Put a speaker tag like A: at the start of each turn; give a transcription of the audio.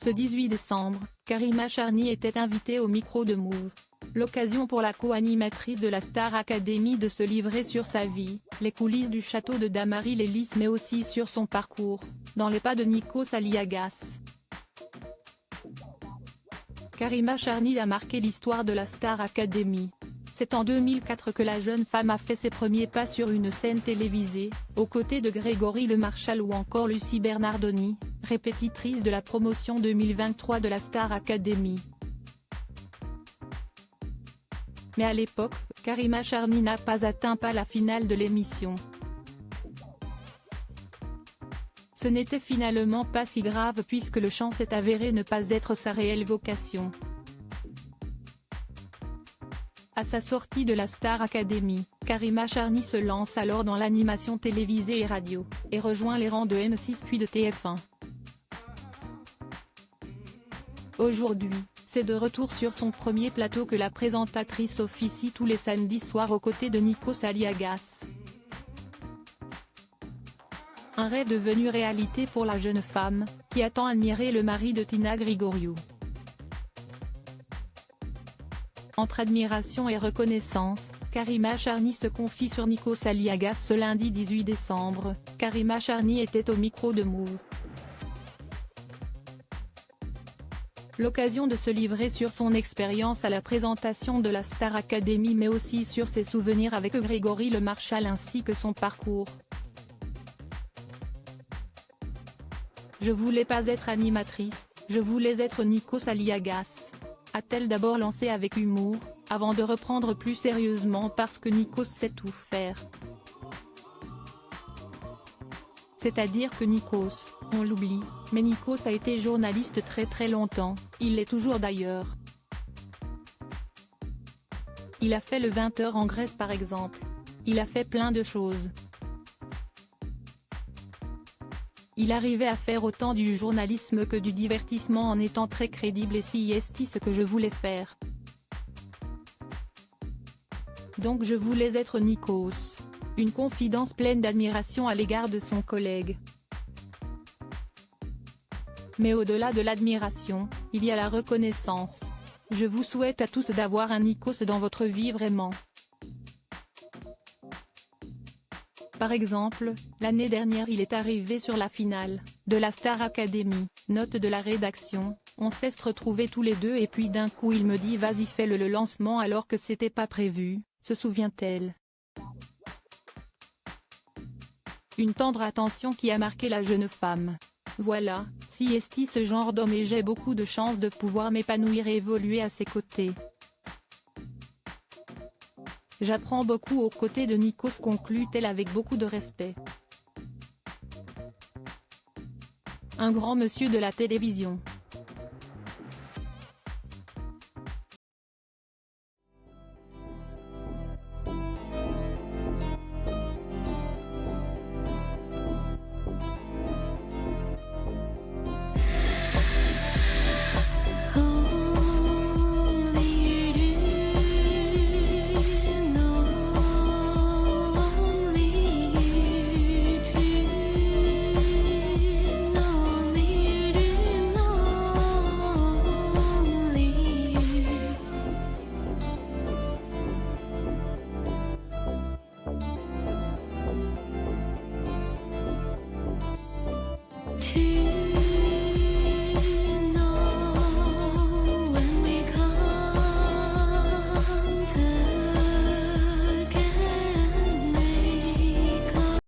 A: Ce 18 décembre, Karima Charny était invitée au micro de Move. L'occasion pour la co-animatrice de la Star Academy de se livrer sur sa vie, les coulisses du château de Damaris-les-Lys mais aussi sur son parcours, dans les pas de Nikos Aliagas. Karima Charny a marqué l'histoire de la Star Academy. C'est en 2004 que la jeune femme a fait ses premiers pas sur une scène télévisée, aux côtés de Grégory Lemarchal ou encore Lucie Bernardoni, répétitrice de la promotion 2023 de la Star Academy. Mais à l'époque, Karima Charny n'a pas atteint la finale de l'émission. Ce n'était finalement pas si grave puisque le chant s'est avéré ne pas être sa réelle vocation. À sa sortie de la Star Academy, Karima Charny se lance alors dans l'animation télévisée et radio, et rejoint les rangs de M6 puis de TF1. Aujourd'hui, c'est de retour sur son premier plateau que la présentatrice officie tous les samedis soirs aux côtés de Nikos Aliagas. Un rêve devenu réalité pour la jeune femme, qui a tant admiré le mari de Tina Grigoriou. Entre admiration et reconnaissance, Karima Charny se confie sur Nikos Aliagas ce lundi 18 décembre, Karima Charny était au micro de Move. L'occasion de se livrer sur son expérience à la présentation de la Star Academy mais aussi sur ses souvenirs avec Grégory Lemarchal ainsi que son parcours. Je voulais pas être animatrice, je voulais être Nikos Aliagas, a-t-elle d'abord lancé avec humour, avant de reprendre plus sérieusement parce que Nikos sait tout faire. C'est-à-dire que Nikos, on l'oublie, mais Nikos a été journaliste très longtemps, il l'est toujours d'ailleurs. Il a fait le 20h en Grèce par exemple. Il a fait plein de choses. Il arrivait à faire autant du journalisme que du divertissement en étant très crédible et c'est ce que je voulais faire. Donc je voulais être Nikos. Une confidence pleine d'admiration à l'égard de son collègue. Mais au-delà de l'admiration, il y a la reconnaissance. Je vous souhaite à tous d'avoir un Nikos dans votre vie vraiment. Par exemple, l'année dernière il est arrivé sur la finale, de la Star Academy, note de la rédaction, on s'est retrouvés tous les deux et puis d'un coup il me dit vas-y fais le lancement alors que c'était pas prévu, se souvient-elle. Une tendre attention qui a marqué la jeune femme. Voilà, si ce genre d'homme et j'ai beaucoup de chance de pouvoir m'épanouir et évoluer à ses côtés. J'apprends beaucoup aux côtés de Nikos conclut-elle avec beaucoup de respect. Un grand monsieur de la télévision.